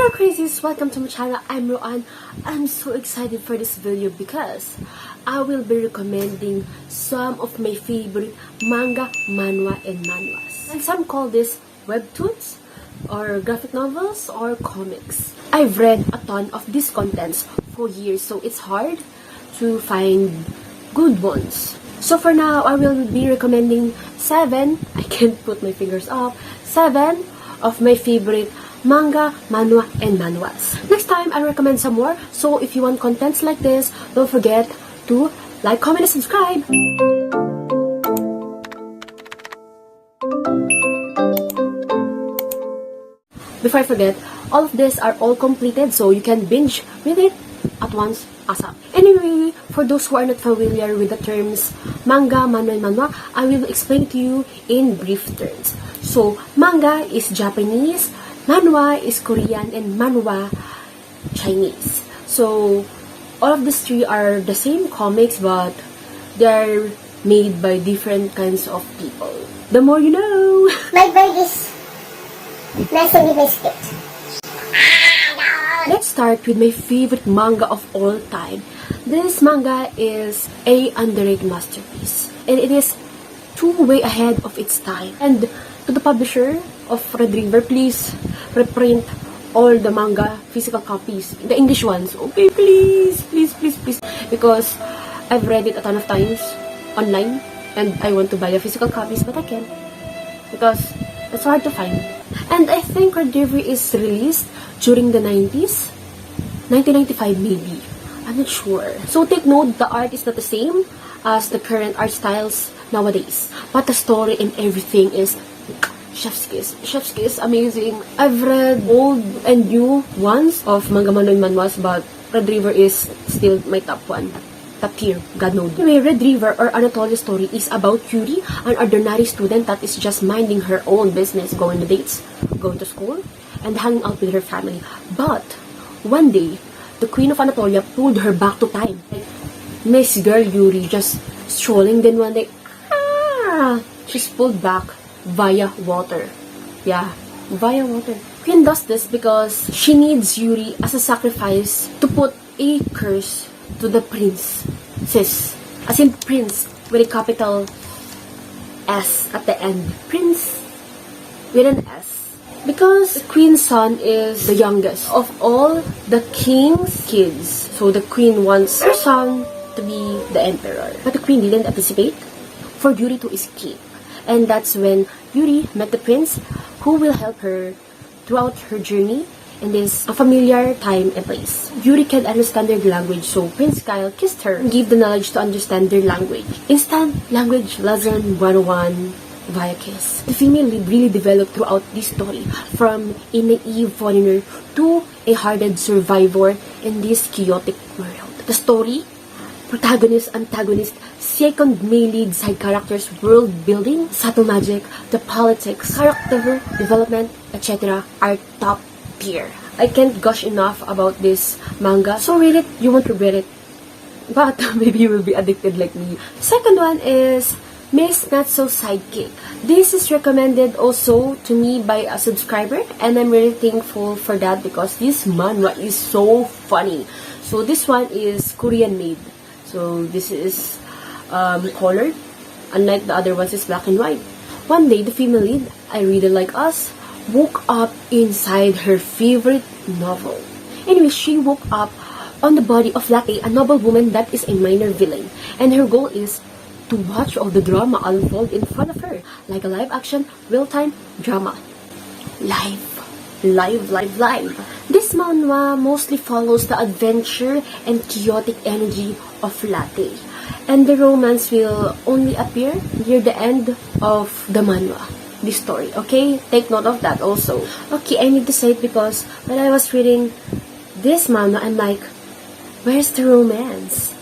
Hello crazies! Welcome to my channel. I'm Roan. I'm so excited for this video because I will be recommending some of my favorite manga, manhwa, and manhwas. And some call this webtoons or graphic novels or comics. I've read a ton of these contents for years, so it's hard to find good ones. So for now, I will be recommending 7, I can't put my fingers up, 7 of my favorite manga, manhwa, and manhwas. Next time, I'll recommend some more. So if you want contents like this, don't forget to like, comment, and subscribe. Before I forget, all of these are all completed, so you can binge with it at once ASAP. Anyway, for those who are not familiar with the terms manga, manhwa, and manhwa, I will explain to you in brief terms. So, manga is Japanese, manhwa is Korean, and manhwa Chinese. So, all of these three are the same comics, but they're made by different kinds of people. The more you know! My bird is messing with my script. Let's start with my favorite manga of all time. This manga is a underrated masterpiece, and it is way ahead of its time. And to the publisher of Red River, please reprint all the manga physical copies, the English ones. Okay, please, because I've read it a ton of times online, and I want to buy the physical copies, but I can't because it's hard to find. And I think Red River is released during the 90s, 1995 maybe. I'm not sure. So take note, the art is not the same as the current art styles nowadays, but the story and everything is chef's kiss. Chef's kiss, amazing. I've read old and new ones of manga, manhwa, and manhwas, but Red River is still my top one. Top tier, God knows. Anyway, Red River or Anatolia's story is about Yuri, an ordinary student that is just minding her own business, going to dates, going to school, and hanging out with her family. But one day, the Queen of Anatolia pulled her back to time. Miss Girl Yuri just strolling, then one day, she's pulled back via water. Yeah, via water. Queen does this because she needs Yuri as a sacrifice to put a curse to the princess. As in prince with a capital S at the end. Prince with an S. Because the queen's son is the youngest of all the king's kids. So the queen wants her son to be the emperor. But the queen didn't anticipate for Yuri to escape. And that's when Yuri met the prince who will help her throughout her journey in this familiar time and place. Yuri can understand their language, so Prince Kyle kissed her and gave the knowledge to understand their language. Instant language lesson 101 via kiss. The female lead really developed throughout this story, from a naive foreigner to a hardened survivor in this chaotic world. The story, protagonist, antagonist, second male lead, side characters, world building, subtle magic, the politics, character development, etc. are top tier. I can't gush enough about this manga, so read it, you won't regret it. But maybe you will be addicted like me. Second one is Miss Not So Sidekick. This is recommended also to me by a subscriber, and I'm really thankful for that because this manhwa is so funny. So this one is Korean made. So this is colored, unlike the other ones is black and white. One day, the female lead, I really like us, woke up inside her favorite novel. Anyway, she woke up on the body of Latte, a noble woman that is a minor villain, and her goal is to watch all the drama unfold in front of her, like a live-action, real-time drama. Live. This manhwa mostly follows the adventure and chaotic energy of Latte, and the romance will only appear near the end of the manhwa, this story. Okay, take note of that also. Okay, I need to say it because when I was reading this manhwa, I'm like, where's the romance?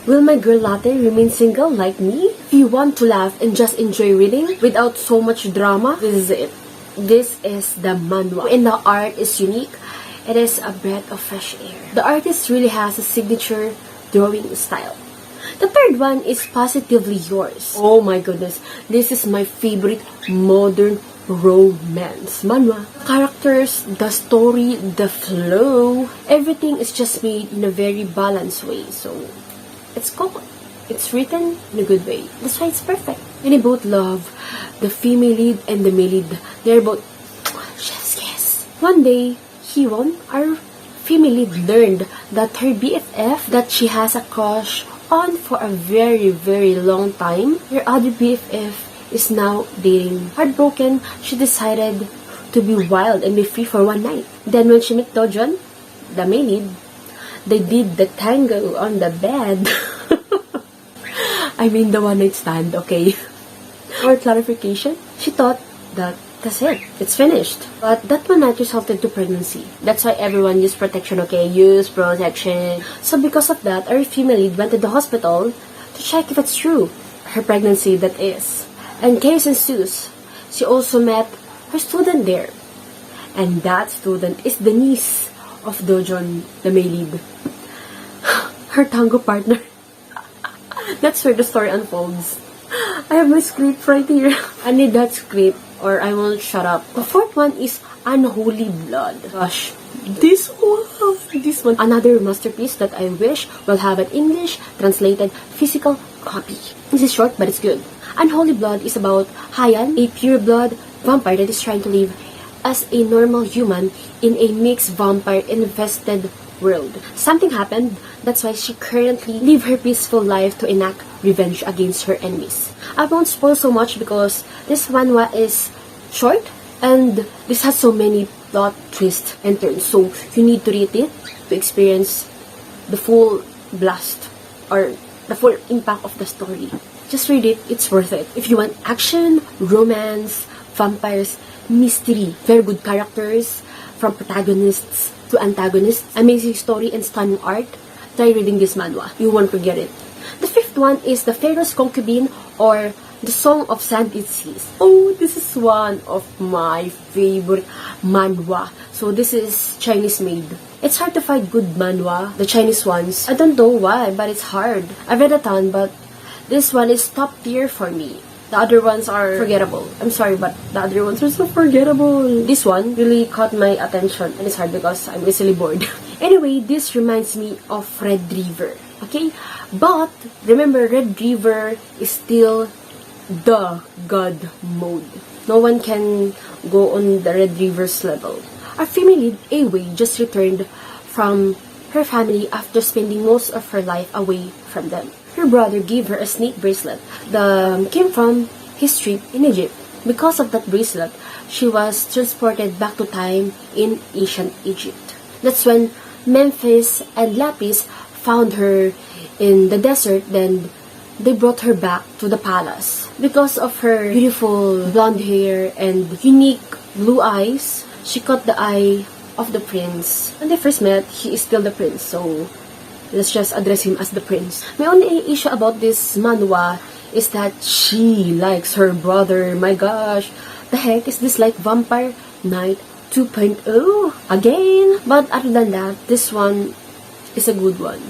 Will my girl Latte remain single like me? If you want to laugh and just enjoy reading without so much drama, this is it. This is the manhwa. And the art is unique. It is a breath of fresh air. The artist really has a signature drawing style. The third one is Positively Yours. Oh my goodness. This is my favorite modern manhwaromance. Manhwa. Characters, the story, the flow, everything is just made in a very balanced way. So, it's cool. It's written in a good way. That's why it's perfect. And they both love the female lead and the male lead. They're both chef's kiss. One day, Hiwon, our female lead, learned that her BFF that she has a crush on for a very, very long time, her other BFF is now dating. Heartbroken, she decided to be wild and be free for one night. Then when she met Dojon, the male lead, they did the tango on the bed. I mean the one night stand, okay? For clarification, she thought that that's it. It's finished. But that one night resulted to pregnancy. That's why everyone used protection, okay? Use protection. So because of that, our female lead went to the hospital to check if it's true. Her pregnancy, that is. And chaos ensues. She also met her student there. And that student is the niece of Dojon, the male lead. Her tango partner. That's where the story unfolds. I have my script right here. I need that script or I won't shut up. The fourth one is Unholy Blood. Gosh, this one. Another masterpiece that I wish will have an English translated physical copy. This is short but it's good. Unholy Blood is about Hayan, a pure blood vampire that is trying to live as a normal human in a mixed vampire infested world. Something happened, that's why she currently live her peaceful life to enact revenge against her enemies. I won't spoil so much because this manhwa is short and this has so many plot twists and turns, so you need to read it to experience the full blast or the full impact of the story. Just read it, it's worth it. If you want action, romance, vampires, mystery, very good characters, from protagonists to antagonists, amazing story and stunning art, try reading this manhwa. You won't forget it. The fifth one is The Pharaoh's Concubine or The Song of Sanded Seas. Oh, this is one of my favorite manhwa. So this is Chinese made. It's hard to find good manhwa, the Chinese ones. I don't know why, but it's hard. I've read a ton, but this one is top tier for me. The other ones are forgettable. I'm sorry, but the other ones are so forgettable. This one really caught my attention. And it's hard because I'm easily bored. Anyway, this reminds me of Red River. Okay? But, remember, Red River is still the God mode. No one can go on the Red River's level. Our female lead, Awei, just returned from her family after spending most of her life away from them. Her brother gave her a snake bracelet that came from his trip in Egypt. Because of that bracelet, she was transported back to time in ancient Egypt. That's when Memphis and Lapis found her in the desert, then they brought her back to the palace. Because of her beautiful blonde hair and unique blue eyes, she caught the eye of the prince. When they first met, he is still the prince, so let's just address him as the prince. My only issue about this manhwa is that she likes her brother. My gosh, the heck is this, like Vampire Knight 2.0 again? But other than that, this one is a good one.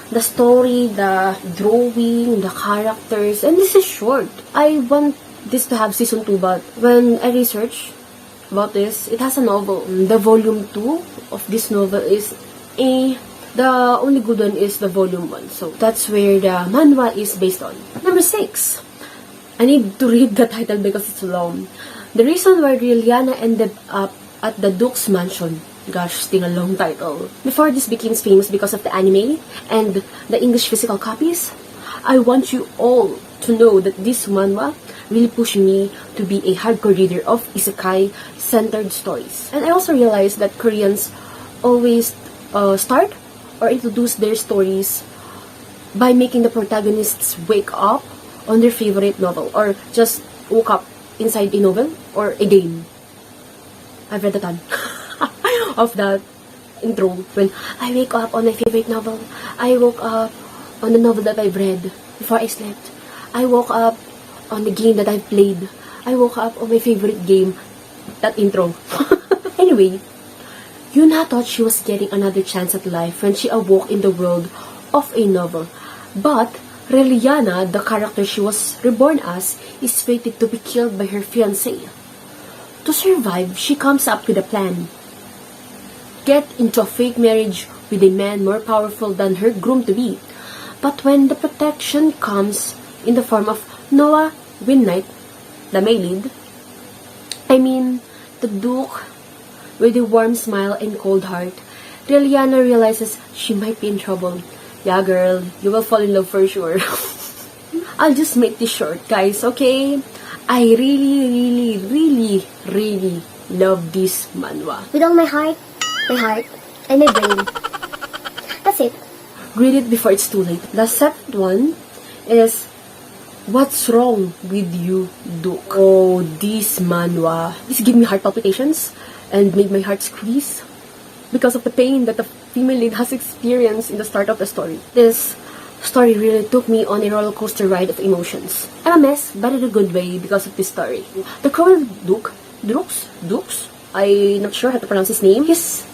The story, the drawing, the characters, and this is short. I want this to have season 2, but when I research about this, it has a novel. The volume 2 of this novel is the only good one is the volume 1. So that's where the manhwa is based on. Number 6. I need to read the title because it's long. The Reason Why Liliana Ended Up at the Duke's Mansion. Gosh, still a long title. Before this became famous because of the anime and the English physical copies, I want you all to know that this manhwa really pushed me to be a hardcore reader of isekai-centered stories. And I also realized that Koreans always start or introduce their stories by making the protagonists wake up on their favorite novel or just woke up inside a novel or a game. I've read a ton of that intro when I wake up on my favorite novel. I woke up on the novel that I've read before I slept. I woke up on the game that I've played. I woke up on my favorite game. That intro. Anyway, Yuna thought she was getting another chance at life when she awoke in the world of a novel. But Reliana, the character she was reborn as, is fated to be killed by her fiancé. To survive, she comes up with a plan. Get into a fake marriage with a man more powerful than her groom-to-be. But when the protection comes in the form of Noah Winnight, the male lead, the Duke, with a warm smile and cold heart, Liliana realizes she might be in trouble. Yeah, girl, you will fall in love for sure. I'll just make this short, guys, okay? I really love this manhwa. With all my heart, and my brain. That's it. Read it before it's too late. The second one is What's Wrong with You, Duke? Oh, this manhwa. This gave me heart palpitations and made my heart squeeze because of the pain that the female lead has experienced in the start of the story. This story really took me on a roller coaster ride of emotions. I'm a mess, but in a good way because of this story. The cruel Dukes? I'm not sure how to pronounce his name. He's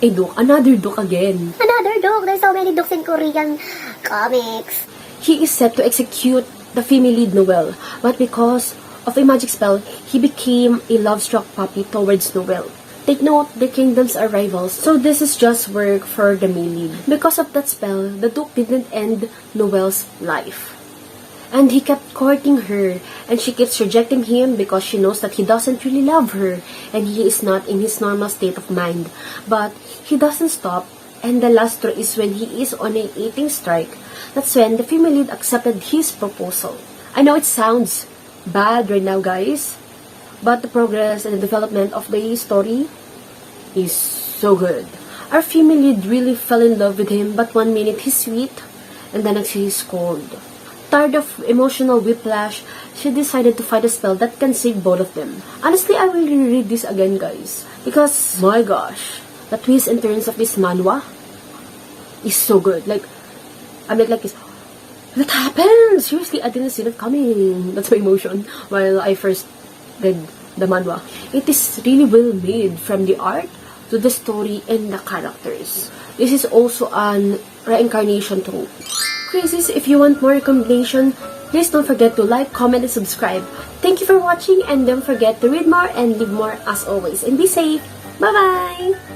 a Duke, another Duke again. Another Duke. There's so many Dukes in Korean comics. He is set to execute the female lead Noelle, but because of a magic spell, he became a love-struck puppy towards Noelle. Take note, the kingdoms are rivals, so this is just work for the male lead. Because of that spell, the Duke didn't end Noelle's life. And he kept courting her, and she keeps rejecting him because she knows that he doesn't really love her, and he is not in his normal state of mind. But he doesn't stop, and the last straw is when he is on a eating strike. That's when the female lead accepted his proposal. I know it sounds bad right now, guys, but the progress and the development of the story is so good. Our female lead really fell in love with him, but one minute he's sweet, and the next he's cold. Tired of emotional whiplash, she decided to find a spell that can save both of them. Honestly, I will reread this again, guys, because, my gosh, the twists and turns of this manhwa is so good. I'm like this. What happened? Seriously, I didn't see that coming. That's my emotion while I first read the manhwa. It is really well made, from the art to the story and the characters. This is also an reincarnation trope. Crazies, if you want more recommendation, please don't forget to like, comment, and subscribe. Thank you for watching, and don't forget to read more and live more as always. And be safe. Bye-bye!